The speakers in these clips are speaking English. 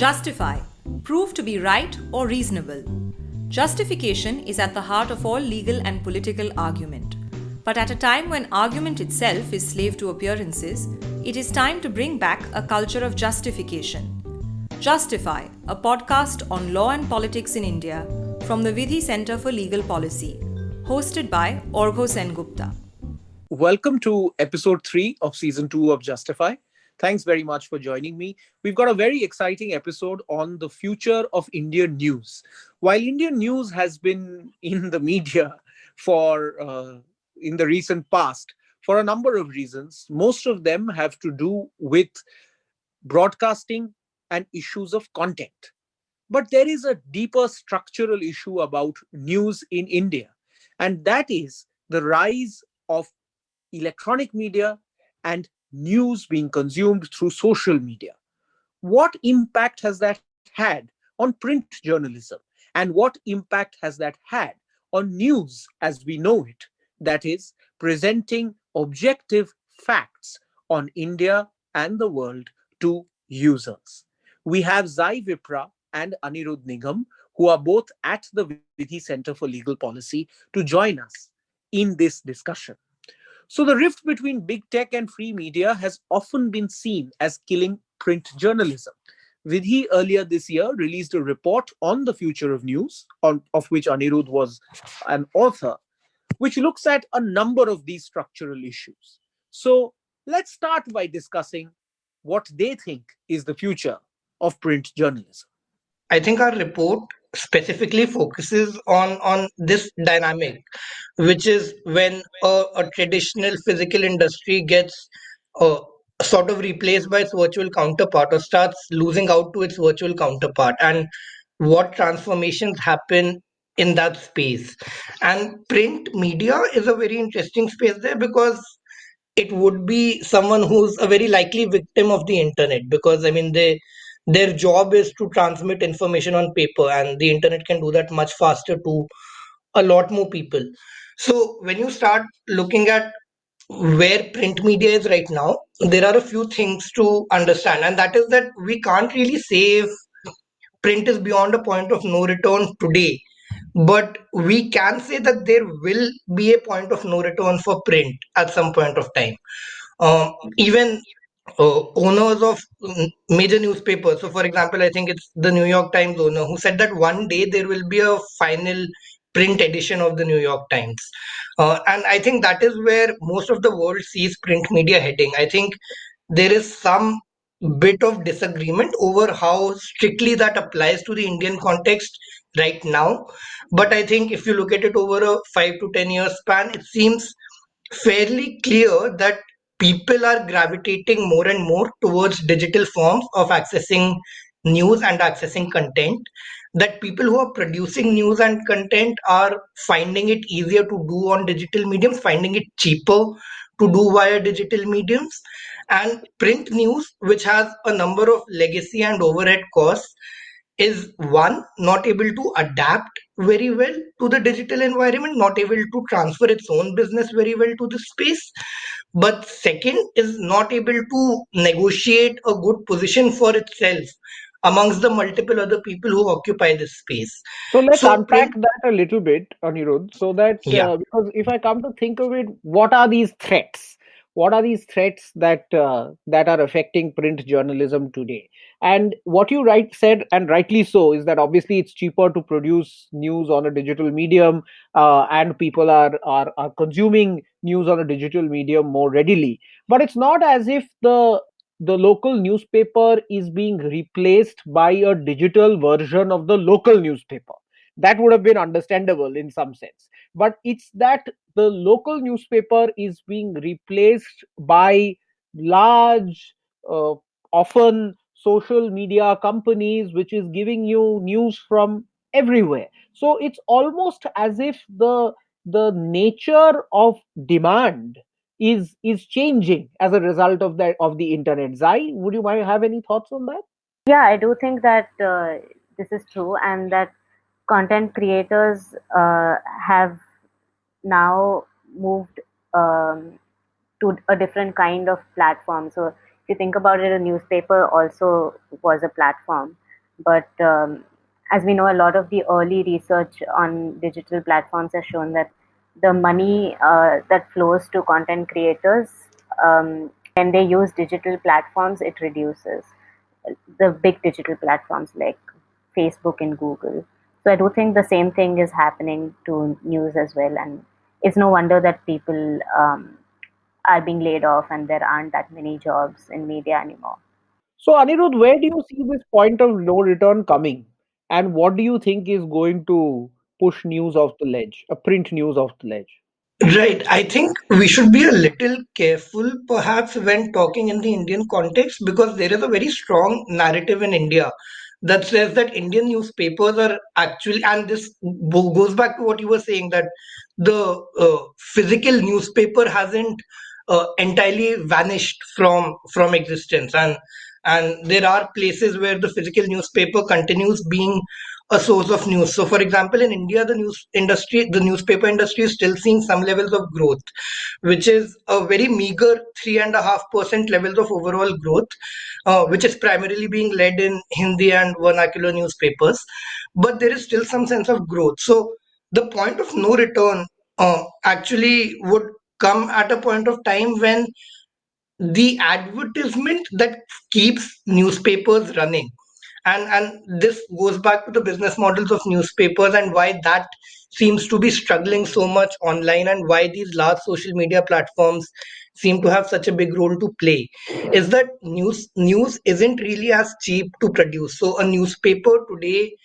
Justify. Prove to be right or reasonable. Justification is at the heart of all legal and political argument. But at a time when argument itself is slave to appearances, it is time to bring back a culture of justification. Justify, a podcast on law and politics in India from the Vidhi Center for Legal Policy, hosted by Arghya Sengupta. Welcome to episode 3 of season 2 of Justify. Thanks very much for joining me. We've got a very exciting episode on the future of Indian news. While Indian news has been in the media in the recent past for a number of reasons, most of them have to do with broadcasting and issues of content. But there is a deeper structural issue about news in India, and that is the rise of electronic media and news being consumed through social media. What impact has that had on print journalism? And what impact has that had on news as we know it? That is, presenting objective facts on India and the world to users. We have Vipra and Aniruddh Nigam, who are both at the Vidhi Center for Legal Policy, to join us in this discussion. So, the rift between big tech and free media has often been seen as killing print journalism. Vidhi earlier this year released a report on the future of news, of which Anirudh was an author, which looks at a number of these structural issues. So, let's start by discussing what they think is the future of print journalism. I think our report specifically focuses on this dynamic, which is when a traditional physical industry gets uh, sort of replaced by its virtual counterpart or starts losing out to its virtual counterpart, and what transformations happen in that space. And print media is a very interesting space there because it would be someone who's a very likely victim of the internet, because I mean their job is to transmit information on paper, and the internet can do that much faster to a lot more people. So when you start looking at where print media is right now, there are a few things to understand, and that is that we can't really say if print is beyond a point of no return today, but we can say that there will be a point of no return for print at some point of time. Even owners of major newspapers. So, for example, I think it's the New York Times owner who said that one day there will be a final print edition of the New York Times. And I think that is where most of the world sees print media heading. I think there is some bit of disagreement over how strictly that applies to the Indian context right now. But I think if you look at it over a 5 to 10 year span, it seems fairly clear that people are gravitating more and more towards digital forms of accessing news and accessing content. That people who are producing news and content are finding it easier to do on digital mediums, finding it cheaper to do via digital mediums. And print news, which has a number of legacy and overhead costs, is one, not able to adapt very well to the digital environment, not able to transfer its own business very well to the space, but second is not able to negotiate a good position for itself amongst the multiple other people who occupy this space. So let's So unpack print, that a little bit, Anirudh, so that yeah. because if I come to think of it, what are these threats? What are these threats that are affecting print journalism today? And what you said, and rightly so, is that obviously it's cheaper to produce news on a digital medium, and people are consuming news on a digital medium more readily. But it's not as if the local newspaper is being replaced by a digital version of the local newspaper. That would have been understandable in some sense, but it's that the local newspaper is being replaced by large, uh, often social media companies, which is giving you news from everywhere. So it's almost as if the nature of demand is changing as a result of the internet. Zai, would you mind have any thoughts on that? Yeah, I do think that this is true, and that content creators have now moved to a different kind of platform. So, if you think about it, a newspaper also was a platform. But as we know, a lot of the early research on digital platforms has shown that the money that flows to content creators, when they use digital platforms, it reduces the big digital platforms like Facebook and Google. So I do think the same thing is happening to news as well, and it's no wonder that people are being laid off and there aren't that many jobs in media anymore. So, Anirudh, where do you see this point of no return coming? And what do you think is going to push news off the ledge, print news off the ledge? Right. I think we should be a little careful, perhaps, when talking in the Indian context, because there is a very strong narrative in India that says that Indian newspapers are actually, and this goes back to what you were saying, that the physical newspaper hasn't entirely vanished from existence, and there are places where the physical newspaper continues being a source of news. So, for example, in India, the newspaper industry is still seeing some levels of growth, which is a very meager 3.5% levels of overall growth, which is primarily being led in Hindi and vernacular newspapers. But there is still some sense of growth. So, the point of no return actually would come at a point of time when the advertisement that keeps newspapers running, and this goes back to the business models of newspapers and why that seems to be struggling so much online, and why these large social media platforms seem to have such a big role to play, is that news isn't really as cheap to produce. So a newspaper today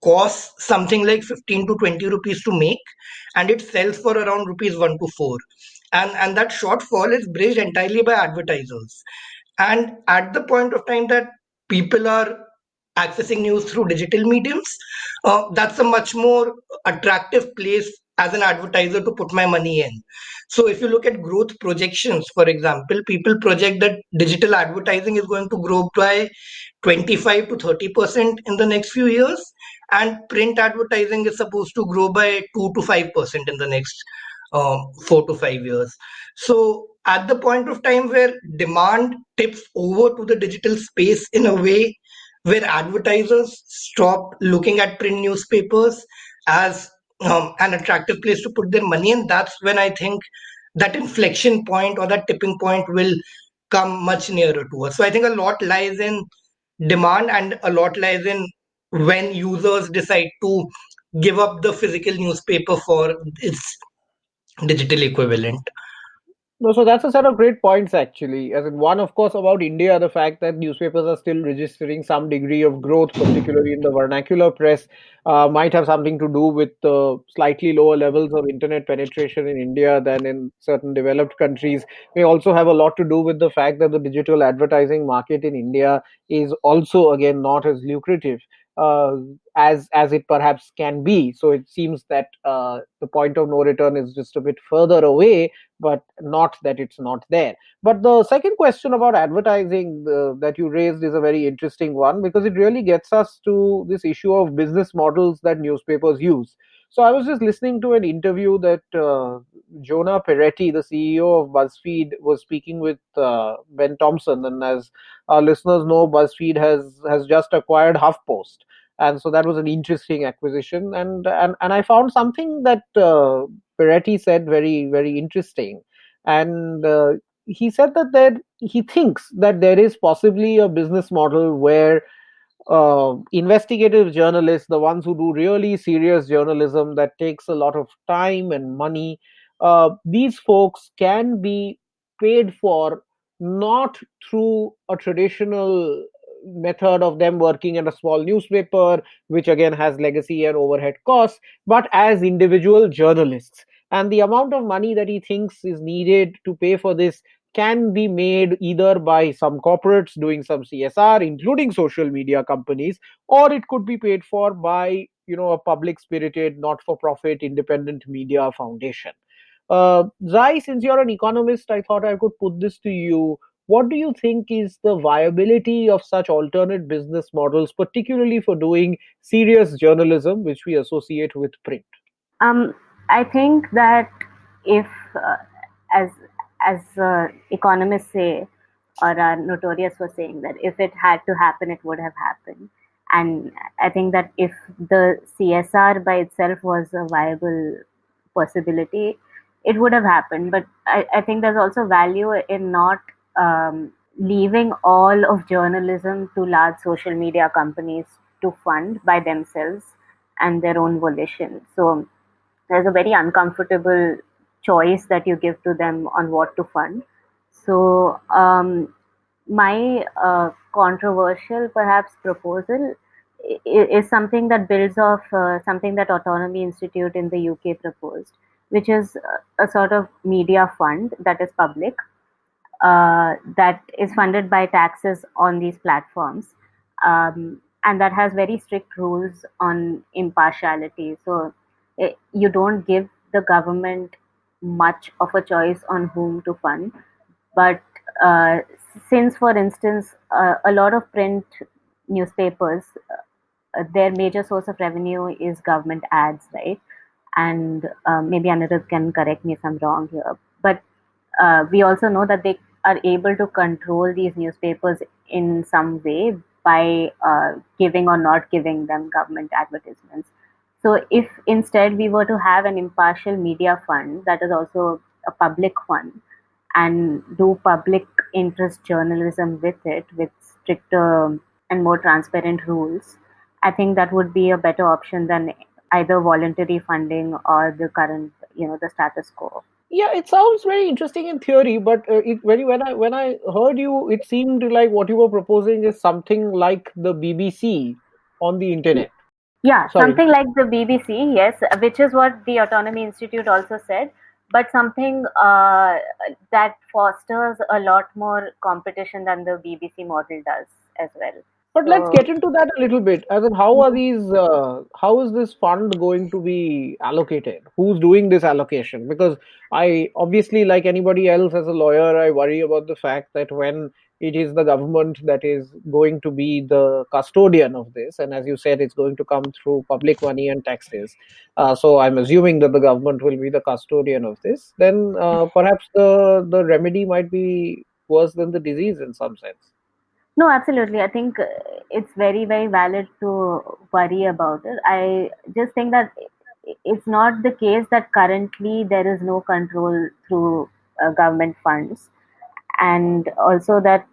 costs something like 15 to 20 rupees to make, and it sells for around rupees 1 to 4, and that shortfall is bridged entirely by advertisers. And at the point of time that people are accessing news through digital mediums, that's a much more attractive place as an advertiser to put my money in. So if you look at growth projections, for example, people project that digital advertising is going to grow by 25 to 30% in the next few years, and print advertising is supposed to grow by 2 to 5% in the next 4 to 5 years. So at the point of time where demand tips over to the digital space in a way where advertisers stop looking at print newspapers as an attractive place to put their money in, that's when I think that inflection point or that tipping point will come much nearer to us. So I think a lot lies in demand, and a lot lies in when users decide to give up the physical newspaper for its digital equivalent. No, so that's a set of great points actually. As in one, of course, about India, the fact that newspapers are still registering some degree of growth, particularly in the vernacular press, might have something to do with slightly lower levels of internet penetration in India than in certain developed countries. May also have a lot to do with the fact that the digital advertising market in India is also again not as lucrative. Uh, as it perhaps can be. So it seems that the point of no return is just a bit further away, but not that it's not there. But the second question about advertising that you raised is a very interesting one, because it really gets us to this issue of business models that newspapers use. So I was just listening to an interview that Jonah Peretti, the CEO of BuzzFeed, was speaking with Ben Thompson, and as our listeners know, BuzzFeed has just acquired HuffPost, and so that was an interesting acquisition. And I found something that Peretti said very interesting, and he said that he thinks that there is possibly a business model where investigative journalists, the ones who do really serious journalism that takes a lot of time and money, these folks can be paid for not through a traditional method of them working at a small newspaper, which again has legacy and overhead costs, but as individual journalists. And the amount of money that he thinks is needed to pay for this can be made either by some corporates doing some CSR, including social media companies, or it could be paid for by a public spirited, not for profit, independent media foundation. Zai, since you're an economist, I thought I could put this to you. What do you think is the viability of such alternate business models, particularly for doing serious journalism, which we associate with print? Um, I think that if, as economists say, or are notorious for saying that if it had to happen, it would have happened. And I think that if the CSR by itself was a viable possibility, it would have happened. But I think there's also value in not leaving all of journalism to large social media companies to fund by themselves and their own volition. So there's a very uncomfortable choice that you give to them on what to fund. So my controversial, perhaps, proposal is something that builds off something that Autonomy Institute in the UK proposed, which is a sort of media fund that is public, that is funded by taxes on these platforms, and that has very strict rules on impartiality. So you don't give the government much of a choice on whom to fund. But uh, since, for instance, a lot of print newspapers, their major source of revenue is government ads, right? And maybe Aniruddh can correct me if I'm wrong here. But we also know that they are able to control these newspapers in some way by giving or not giving them government advertisements. So, if instead we were to have an impartial media fund that is also a public fund, and do public interest journalism with it, with stricter and more transparent rules, I think that would be a better option than either voluntary funding or the current, the status quo. Yeah, it sounds very interesting in theory, but when I heard you, it seemed like what you were proposing is something like the BBC on the internet. Yeah, Sorry. something like the BBC, yes, which is what the Autonomy Institute also said, but something that fosters a lot more competition than the BBC model does as well. But let's So, get into that a little bit. As in, how is this fund going to be allocated? Who's doing this allocation? Because I obviously, like anybody else as a lawyer, I worry about the fact that when it is the government that is going to be the custodian of this, and as you said, it's going to come through public money and taxes. So I'm assuming that the government will be the custodian of this. Then perhaps the remedy might be worse than the disease in some sense. no, absolutely. I think it's very, very valid to worry about it. I just think that it's not the case that currently there is no control through government funds, and also that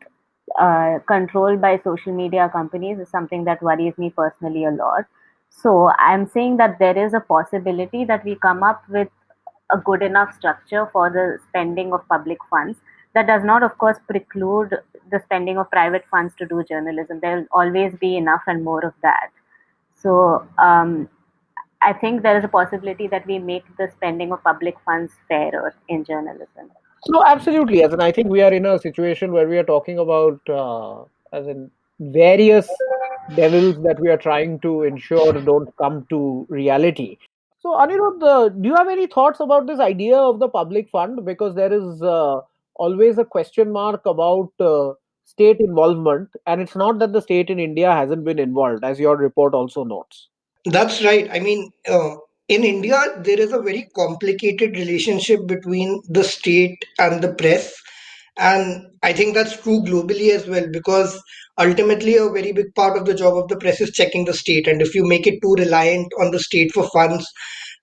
control by social media companies is something that worries me personally a lot. So I'm saying that there is a possibility that we come up with a good enough structure for the spending of public funds. That does not, of course, preclude the spending of private funds to do journalism. There will always be enough and more of that. So I think there is a possibility that we make the spending of public funds fairer in journalism. No, absolutely. As in, I think we are in a situation where we are talking about, as in, various devils that we are trying to ensure don't come to reality. So, Anirudh, do you have any thoughts about this idea of the public fund? Because there is always a question mark about state involvement, and it's not that the state in India hasn't been involved, as your report also notes. That's right. I mean, in India, there is a very complicated relationship between the state and the press. And I think that's true globally as well, because ultimately, a very big part of the job of the press is checking the state. And if you make it too reliant on the state for funds,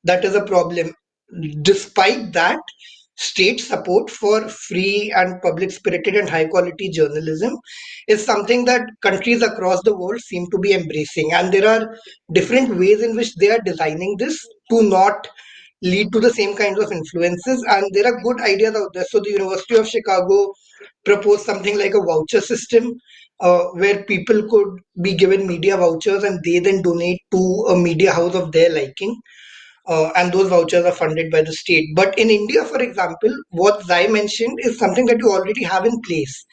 that is a problem. Despite that, state support for free and public spirited and high quality journalism is something that countries across the world seem to be embracing. And there are different ways in which they are designing this to not lead to the same kinds of influences. And there are good ideas out there. So, the University of Chicago proposed something like a voucher system. Where people could be given media vouchers and they then donate to a media house of their liking, and those vouchers are funded by the state. But in India, for example, what Zai mentioned is something that you already have in place,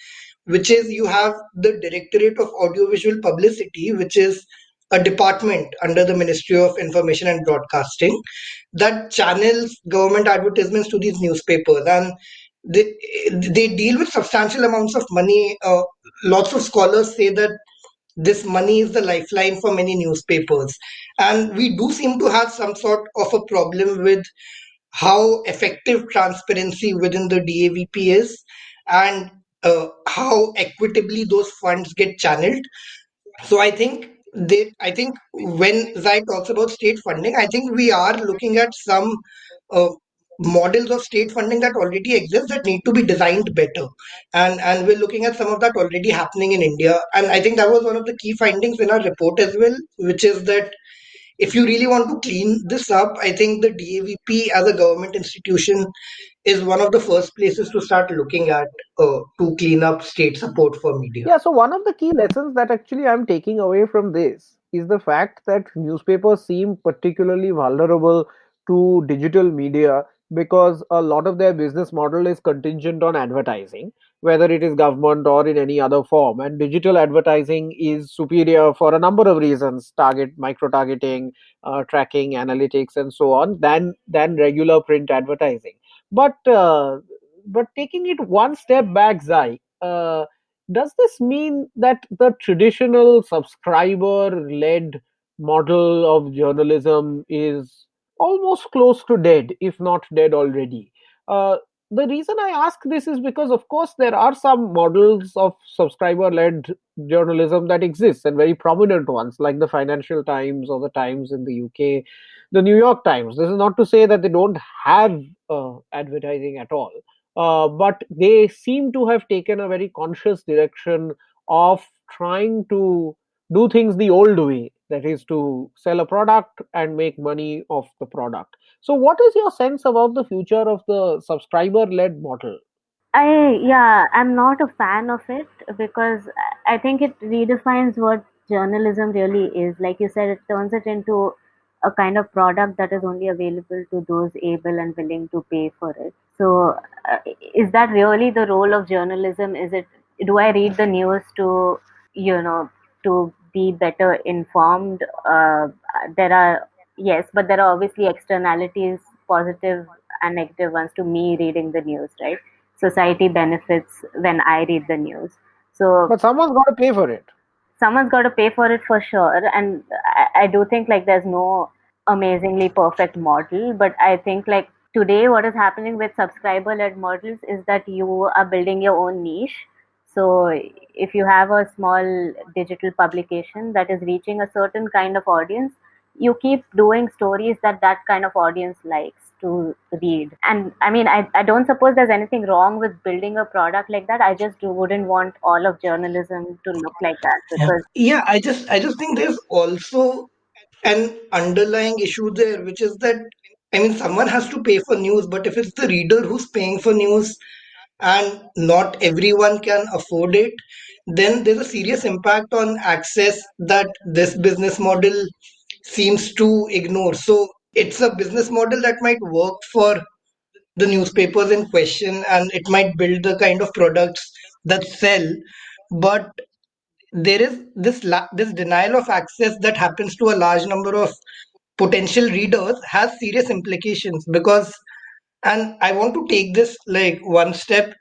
which is you have the Directorate of Audiovisual Publicity, which is a department under the Ministry of Information and Broadcasting that channels government advertisements to these newspapers, and they they deal with substantial amounts of money. Lots of scholars say that this money is the lifeline for many newspapers. And we do seem to have some sort of a problem with how effective transparency within the DAVP is, and how equitably those funds get channeled. So I think I think when Zai talks about state funding, I think we are looking at some uh, models of state funding that already exist that need to be designed better, and we're looking at some of that already happening in India. And I think that was one of the key findings in our report as well, which is that if you really want to clean this up, I think the DAVP as a government institution is one of the first places to start looking at to clean up state support for media. Yeah, so one of the key lessons that actually I'm taking away from this is the fact that newspapers seem particularly vulnerable to digital media because a lot of their business model is contingent on advertising, whether it is government or in any other form. And digital advertising is superior for a number of reasons: micro targeting, tracking, analytics, and so on, than regular print advertising. But taking it one step back, Zai. Does this mean that the traditional subscriber led model of journalism is almost close to dead, if not dead already? The reason I ask this is because, of course, there are some models of subscriber led journalism that exist, and very prominent ones, like the Financial Times or the Times in the UK, the New York Times. This is not to say that they don't have advertising at all, but they seem to have taken a very conscious direction of trying to do things the old way, that is, to sell a product and make money off the product. So, what is your sense about the future of the subscriber led model? I'm not a fan of it because I think it redefines what journalism really is. Like you said, it turns it into a kind of product that is only available to those able and willing to pay for it. So, is that really the role of journalism? Is it, do I read the news to, you know, to be better informed? There are, yes, but there are obviously externalities, positive and negative ones, to me reading the news, right? Society benefits when I read the news. So But someone's got to pay for it. someone's got to pay for it for sure. And I do think like there's no amazingly perfect model, but I think like today what is happening with subscriber led models is that you are building your own niche. So if you have a small digital publication that is reaching a certain kind of audience, you keep doing stories that that kind of audience likes to read. And I mean, I don't suppose there's anything wrong with building a product like that. I just wouldn't want all of journalism to look like that because Yeah, I just think there's also an underlying issue there, which is that I mean someone has to pay for news, but if it's the reader who's paying for news and not everyone can afford it, then there's a serious impact on access that this business model seems to ignore. So it's a business model that might work for the newspapers in question and it might build the kind of products that sell, but there is this denial of access that happens to a large number of potential readers has serious implications because, and I want to take this like one step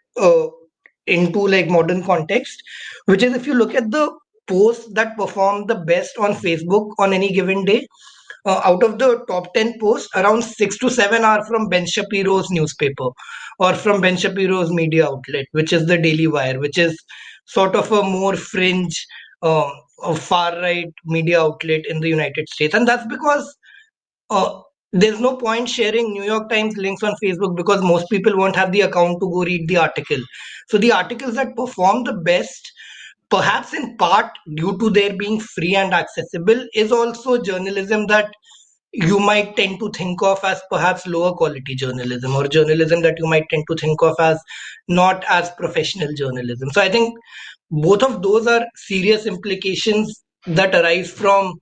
into like modern context, which is if you look at the posts that perform the best on Facebook on any given day, out of the top 10 posts, around 6 to 7 are from Ben Shapiro's newspaper or from Ben Shapiro's media outlet, which is the Daily Wire, which is sort of a more fringe, a far right media outlet in the United States. And that's because uh, there's no point sharing New York Times links on Facebook because most people won't have the account to go read the article. So the articles that perform the best, perhaps in part due to their being free and accessible, is also journalism that you might tend to think of as perhaps lower quality journalism or journalism that you might tend to think of as not as professional journalism. So I think both of those are serious implications that arise from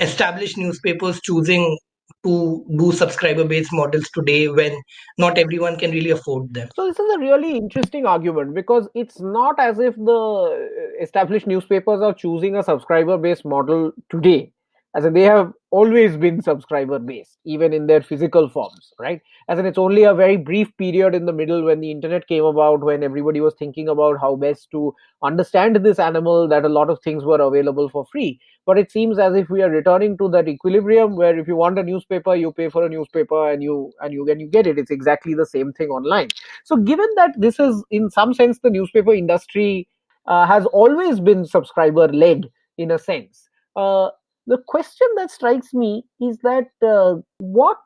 established newspapers choosing to do subscriber based models today when not everyone can really afford them. So this is a really interesting argument because it's not as if the established newspapers are choosing a subscriber based model today. As in, they have always been subscriber based, even in their physical forms, right? As in, it's only a very brief period in the middle when the internet came about, when everybody was thinking about how best to understand this animal, that a lot of things were available for free. But it seems as if we are returning to that equilibrium where if you want a newspaper, you pay for a newspaper and you get it. It's exactly the same thing online. So given that this is in some sense the newspaper industry has always been subscriber led in a sense, Uh, the question that strikes me is that what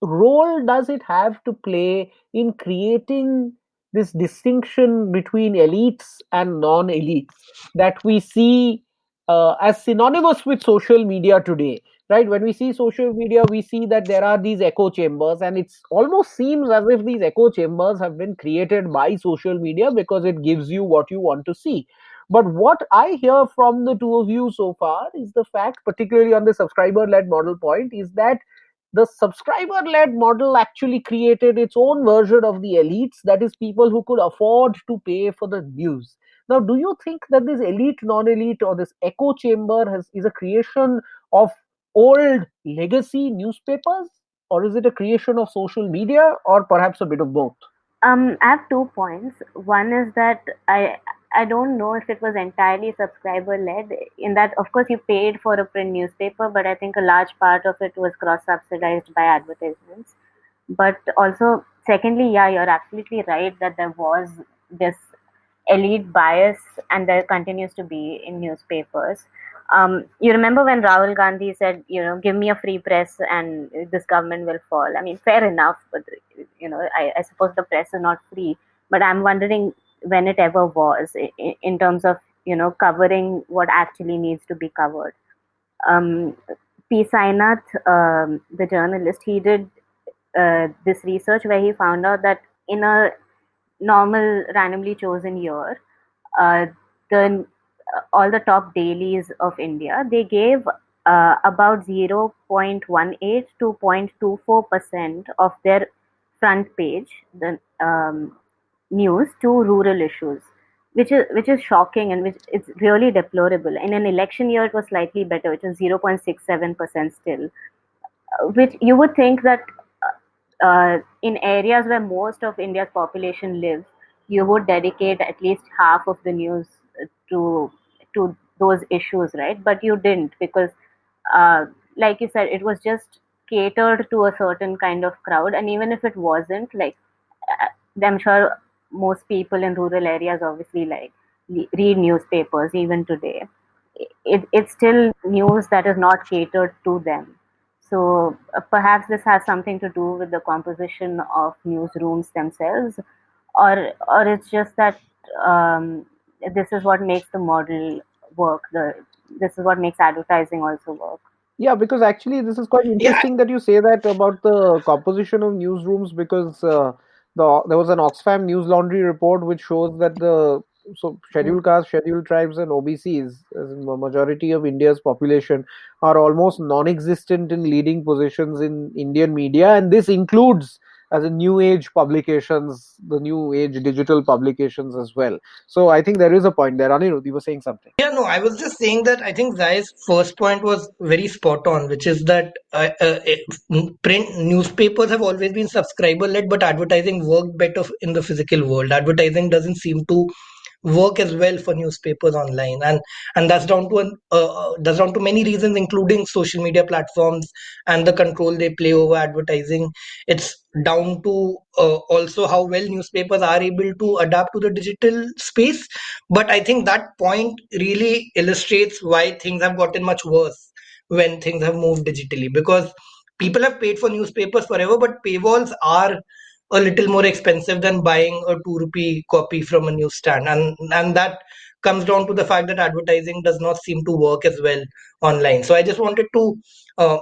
role does it have to play in creating this distinction between elites and non elites that we see as synonymous with social media today? Right, when we see social media, we see that there are these echo chambers, and it almost seems as if these echo chambers have been created by social media because it gives you what you want to see. But what I hear from the two of you so far is the fact, particularly on the subscriber led model point, is that the subscriber led model actually created its own version of the elites, that is, people who could afford to pay for the news. Now, do you think that this elite non elite or this echo chamber is a creation of old legacy newspapers, or is it a creation of social media, or perhaps a bit of both? I have 2 points. One is that I don't know if it was entirely subscriber led. In that, of course, you paid for a print newspaper, but I think a large part of it was cross subsidized by advertisements. But also, secondly, yeah, you're absolutely right that there was this elite bias, and there continues to be in newspapers. You remember when Rahul Gandhi said, give me a free press and this government will fall. I mean, fair enough, but I suppose the press is not free. But I'm wondering when it ever was in terms of covering what actually needs to be covered. Um, P. Sainath, the journalist, he did this research where he found out that in a normal randomly chosen year, uh, the all the top dailies of India, they gave about 0.18 to 0.24% of their front page, the news, to rural issues, which is shocking, and which it's really deplorable. In an election year, it was slightly better, which was 0.67% still, which you would think that in areas where most of India's population lives, you would dedicate at least half of the news to those issues, right? But you didn't, because, uh, like you said, it was just catered to a certain kind of crowd, and even if it wasn't, like, uh, I'm sure most people in rural areas obviously like read newspapers even today. It's still news that is not catered to them. So perhaps this has something to do with the composition of newsrooms themselves, or it's just that um, this is what makes the model work. This is what makes advertising also work. Yeah, because actually, this is quite Yeah, interesting that you say that about the composition of newsrooms, because there was an Oxfam News Laundry report which shows that the scheduled castes, scheduled tribes, and OBCs, as in the majority of India's population, are almost non-existent in leading positions in Indian media, and this includes as a new age publications, the new age digital publications as well. So I think there is a point there. Anirudh, you were saying something. yeah, no, I was just saying that I think Zai's first point was very spot on, which is that print newspapers have always been subscriber led, but advertising worked better in the physical world. Advertising doesn't seem to work as well for newspapers online, and that's down to many reasons, including social media platforms and the control they play over advertising. It's down to also how well newspapers are able to adapt to the digital space. But I think that point really illustrates why things have gotten much worse when things have moved digitally, because people have paid for newspapers forever, but paywalls are a little more expensive than buying a 2 rupee copy from a newsstand, and that comes down to the fact that advertising does not seem to work as well online. So I just wanted to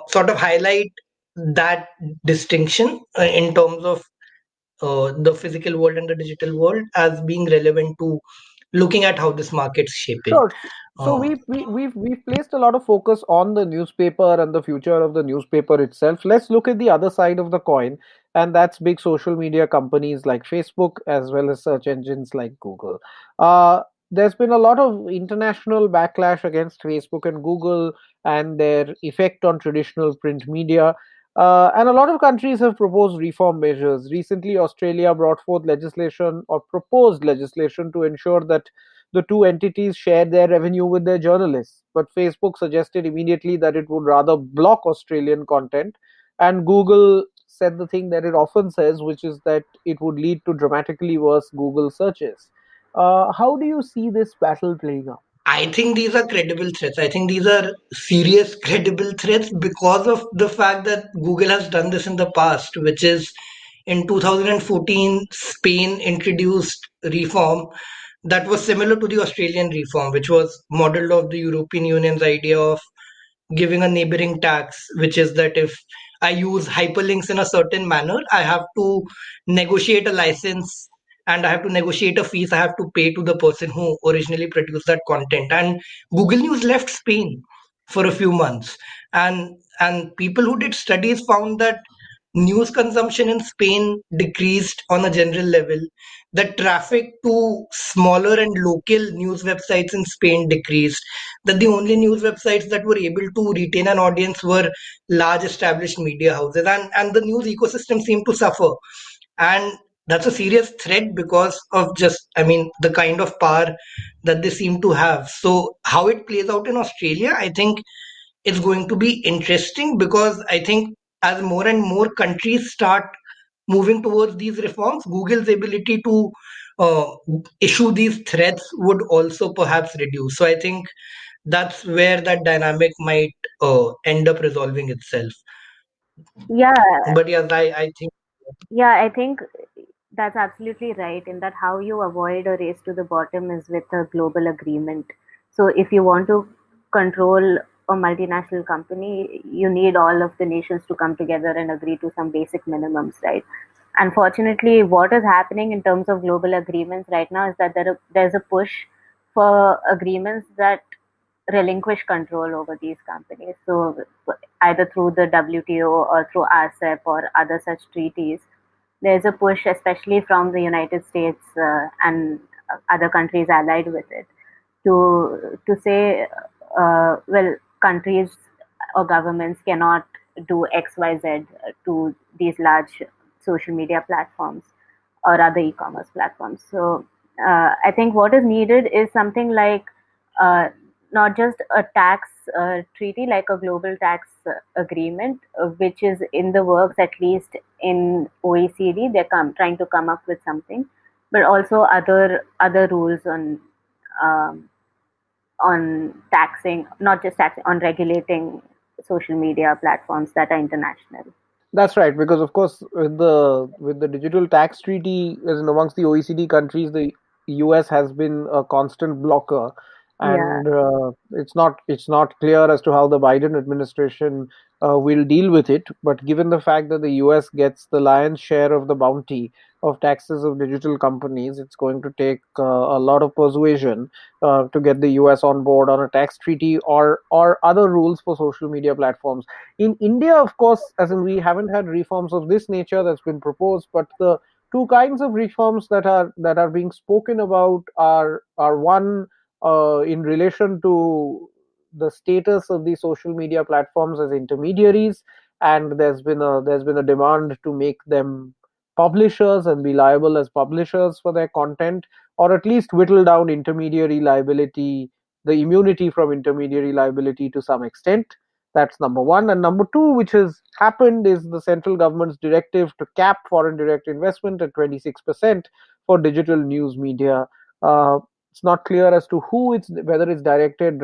sort of highlight that distinction in terms of the physical world and the digital world as being relevant to looking at how this market's shaping. Sure. So Uh, we've placed a lot of focus on the newspaper and the future of the newspaper itself. Let's look at the other side of the coin, and that's big social media companies like Facebook as well as search engines like Google. There's been a lot of international backlash against Facebook and Google and their effect on traditional print media. And a lot of countries have proposed reform measures. Recently, Australia brought forth legislation or proposed legislation to ensure that the two entities share their revenue with their journalists. But Facebook suggested immediately that it would rather block Australian content, and Google said the thing that it often says, which is that it would lead to dramatically worse Google searches. How do you see this battle playing out? I think these are credible threats. I think these are serious, credible threats because of the fact that Google has done this in the past, which is in 2014, Spain introduced reform that was similar to the Australian reform, which was modeled of the European Union's idea of giving a neighboring tax, which is that if I use hyperlinks in a certain manner, I have to negotiate a license and I have to negotiate a fees I have to pay to the person who originally produced that content. And Google News left Spain for a few months. And people who did studies found that news consumption in Spain decreased on a general level. The traffic to smaller and local news websites in Spain decreased. That the only news websites that were able to retain an audience were large established media houses, and the news ecosystem seemed to suffer. And that's a serious threat because of just, I mean, the kind of power that they seem to have. So how it plays out in Australia, I think it's going to be interesting, because I think as more and more countries start moving towards these reforms, Google's ability to uh, issue these threats would also perhaps reduce. So I think that's where that dynamic might end up resolving itself. Yeah, But yes, I think yeah, I think that's absolutely right. In that, how you avoid a race to the bottom is with a global agreement. So, if you want to control a multinational company, you need all of the nations to come together and agree to some basic minimums, right? Unfortunately, what is happening in terms of global agreements right now is that there's a push for agreements that relinquish control over these companies. So, either through the WTO or through RCEP or other such treaties, there's a push, especially from the United States and other countries allied with it, to say, well, countries or governments cannot do X, Y, Z to these large social media platforms or other e-commerce platforms. So I think what is needed is something like uh, not just a tax treaty, like a global tax agreement, which is in the works, at least in OECD. They're trying to come up with something, but also other rules um, on taxing, not just taxing, on regulating social media platforms that are international. That's right, because of course, with the digital tax treaty, as in amongst the OECD countries, the US has been a constant blocker, Yeah. and it's not clear as to how the Biden administration will deal with it. But given the fact that the US gets the lion's share of the bounty of taxes of digital companies, it's going to take a lot of persuasion to get the US on board on a tax treaty or other rules for social media platforms. In India, of course, as in we haven't had reforms of this nature that's been proposed, but the two kinds of reforms that are being spoken about are one in relation to the status of the social media platforms as intermediaries, and there's been a demand to make them publishers and be liable as publishers for their content, or at least whittle down intermediary liability, the immunity from intermediary liability to some extent. That's number one. And number two, which has happened, is the central government's directive to cap foreign direct investment at 26% for digital news media. It's not clear as to whether it's directed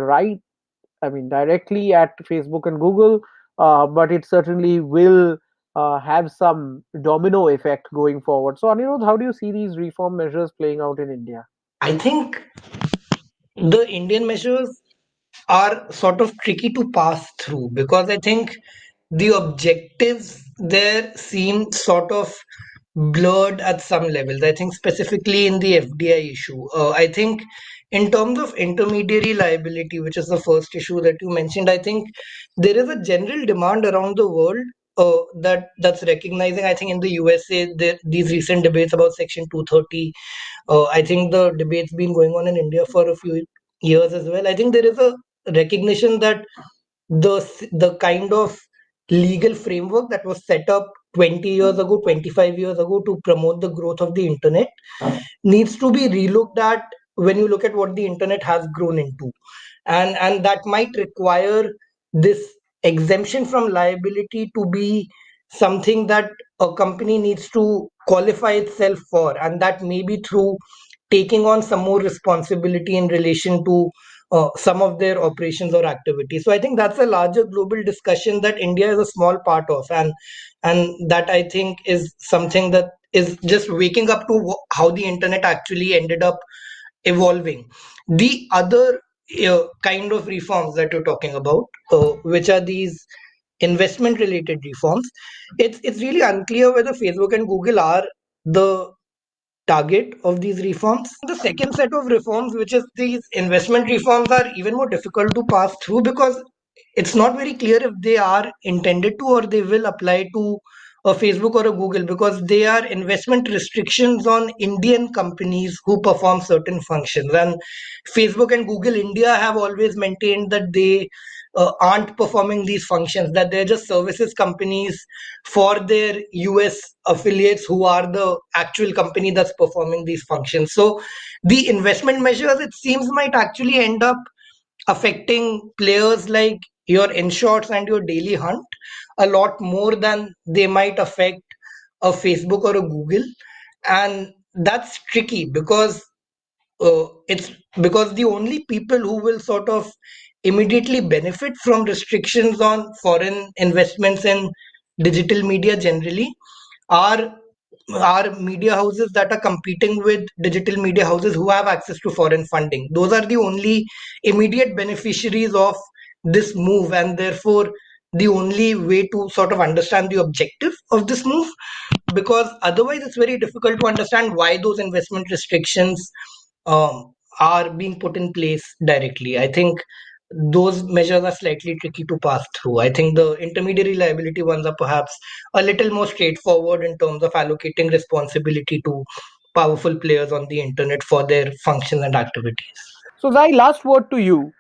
directly at Facebook and Google, but it certainly will have some domino effect going forward. So, Anirudh, how do you see these reform measures playing out in India? I think the Indian measures are sort of tricky to pass through, because I think the objectives there seem sort of blurred at some levels. I think specifically in the FDI issue. I think in terms of intermediary liability, which is the first issue that you mentioned, I think there is a general demand around the world that's recognizing. I think in the USA, these recent debates about Section 230. I think the debate's been going on in India for a few years as well. I think there is a recognition that the kind of legal framework that was set up 20 years ago, 25 years ago, to promote the growth of the internet needs to be relooked at when you look at what the internet has grown into. And that might require this exemption from liability to be something that a company needs to qualify itself for, and that may be through taking on some more responsibility in relation to some of their operations or activities. So I think that's a larger global discussion that India is a small part of, and that I think is something that is just waking up to how the internet actually ended up evolving. The other kind of reforms that you're talking about, which are these investment related reforms, it's really unclear whether Facebook and Google are the target of these reforms. The second set of reforms, which is these investment reforms, are even more difficult to pass through because it's not very clear if they are intended to or they will apply to a Facebook or a Google, because they are investment restrictions on Indian companies who perform certain functions. And Facebook and Google India have always maintained that they aren't performing these functions, that they're just services companies for their US affiliates who are the actual company that's performing these functions. So the investment measures, it seems, might actually end up affecting players like your InShots and your Daily Hunt a lot more than they might affect a Facebook or a Google. And that's tricky because it's because the only people who will sort of immediately benefit from restrictions on foreign investments in digital media generally are media houses that are competing with digital media houses who have access to foreign funding. Those are the only immediate beneficiaries of this move, and therefore the only way to sort of understand the objective of this move, because otherwise it's very difficult to understand why those investment restrictions are being put in place directly. I think those measures are slightly tricky to pass through. I think the intermediary liability ones are perhaps a little more straightforward in terms of allocating responsibility to powerful players on the internet for their functions and activities. So, Zai, last word to you.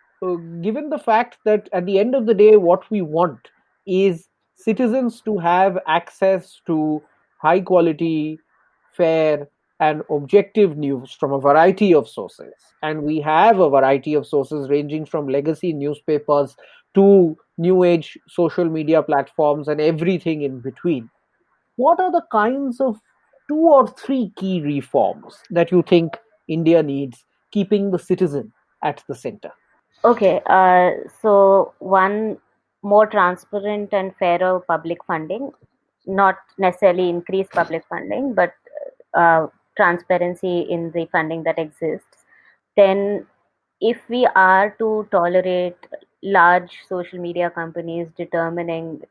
Given the fact that at the end of the day, what we want is citizens to have access to high quality, fair, and objective news from a variety of sources. And we have a variety of sources ranging from legacy newspapers to new age social media platforms and everything in between. What are the kinds of two or three key reforms that you think India needs, keeping the citizen at the center? Okay, so one, more transparent and fairer public funding, not necessarily increased public funding, but transparency in the funding that exists. Then, if we are to tolerate large social media companies determining,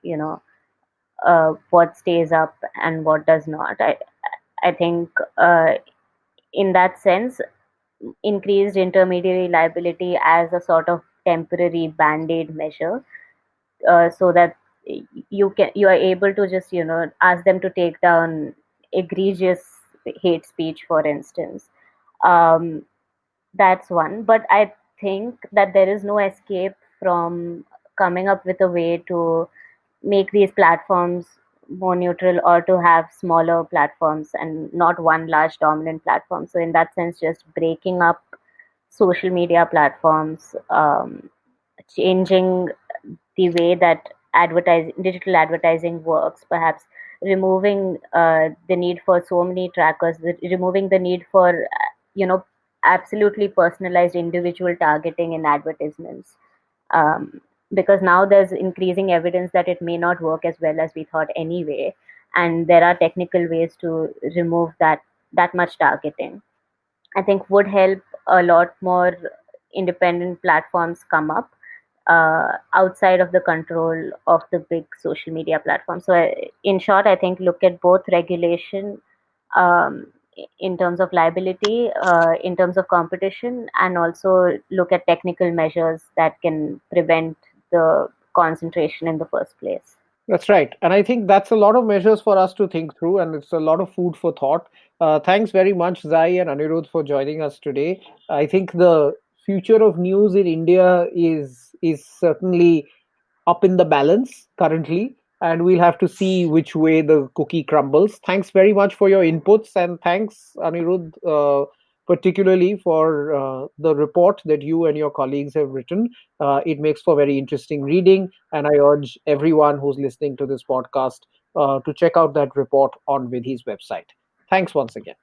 what stays up and what does not, I think in that sense, increased intermediary liability as a sort of temporary band-aid measure, so that you are able to just ask them to take down egregious hate speech, for instance. um, that's one, but I think that there is no escape from coming up with a way to make these platforms more neutral, or to have smaller platforms and not one large dominant platform. So in that sense, just breaking up social media platforms, changing the way that digital advertising works, perhaps removing the need for so many trackers, removing the need for absolutely personalized individual targeting in advertisements, um, because now there's increasing evidence that it may not work as well as we thought anyway, and there are technical ways to remove that much targeting. I think would help a lot more independent platforms come up outside of the control of the big social media platforms. So, in short, I think look at both regulation, um, in terms of liability, in terms of competition, and also look at technical measures that can prevent the concentration in the first place. That's right. And I think that's a lot of measures for us to think through, and it's a lot of food for thought. Thanks very much, Zai and Anirudh, for joining us today. I think the future of news in India is certainly up in the balance currently, and we'll have to see which way the cookie crumbles. Thanks very much for your inputs, and thanks, Anirudh, particularly for the report that you and your colleagues have written. It makes for very interesting reading, and I urge everyone who's listening to this podcast to check out that report on Vidhi's website. Thanks once again.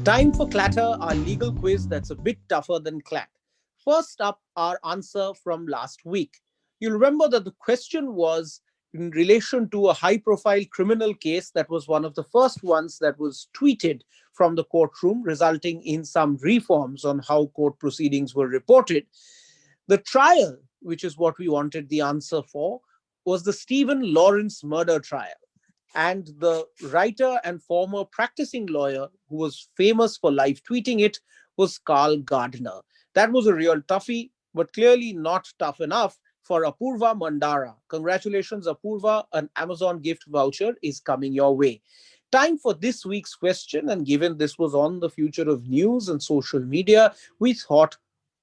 Time for Clatter, our legal quiz that's a bit tougher than Clat. First up, our answer from last week. You'll remember that the question was in relation to a high profile criminal case that was one of the first ones that was tweeted from the courtroom, resulting in some reforms on how court proceedings were reported. The trial, which is what we wanted the answer for, was the Stephen Lawrence murder trial. And the writer and former practicing lawyer who was famous for live tweeting it was Carl Gardner. That was a real toughie, but clearly not tough enough for Apurva Mandara. Congratulations, Apurva. An Amazon gift voucher is coming your way. Time for this week's question, and given this was on the future of news and social media, we thought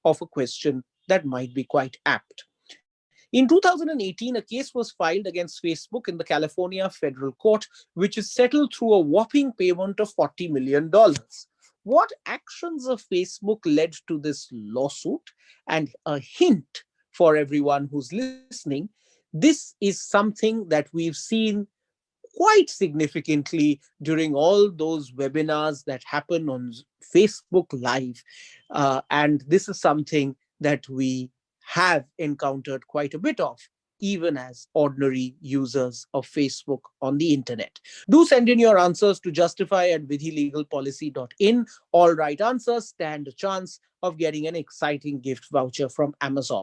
of a question that might be quite apt. In 2018, a case was filed against Facebook in the California federal court, which is settled through a whopping payment of $40 million. What actions of Facebook led to this lawsuit? And a hint for everyone who's listening, this is something that we've seen quite significantly during all those webinars that happen on Facebook Live. And this is something that we have encountered quite a bit of, even as ordinary users of Facebook on the internet. Do send in your answers to justify@vidhilegalpolicy.in. All right answers stand a chance of getting an exciting gift voucher from Amazon.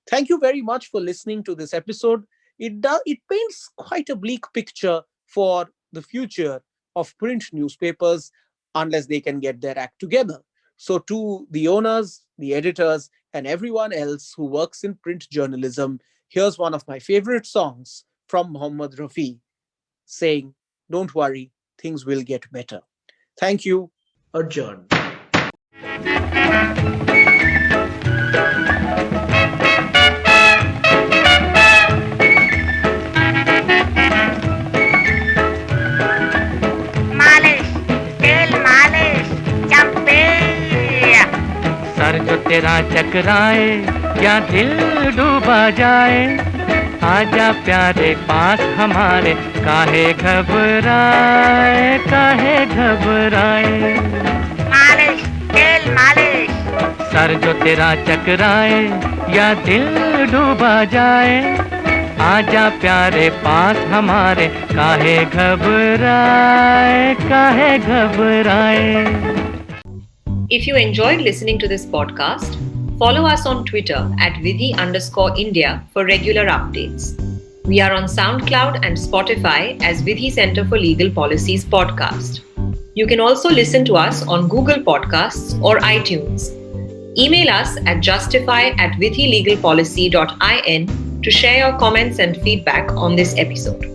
Thank you very much for listening to this episode. It paints quite a bleak picture for the future of print newspapers unless they can get their act together. So to the owners, the editors, and everyone else who works in print journalism, here's one of my favorite songs from Mohammad Rafi saying, "Don't worry, things will get better." Thank you. Adjourned. Sir जो तेरा चकराए या दिल डूबा जाए, आजा प्यारे पास हमारे, काहे घबराए, काहे घबराए। मालिश, तेल मालिश। सर जो तेरा चकराए या दिल डूबा जाए, आजा प्यारे पास हमारे, काहे घबराए, काहे घबराए। If you enjoyed listening to this podcast, follow us on Twitter @Vidhi_India for regular updates. We are on SoundCloud and Spotify as Vidhi Center for Legal Policies podcast. You can also listen to us on Google Podcasts or iTunes. Email us at justify@vidhilegalpolicy.in to share your comments and feedback on this episode.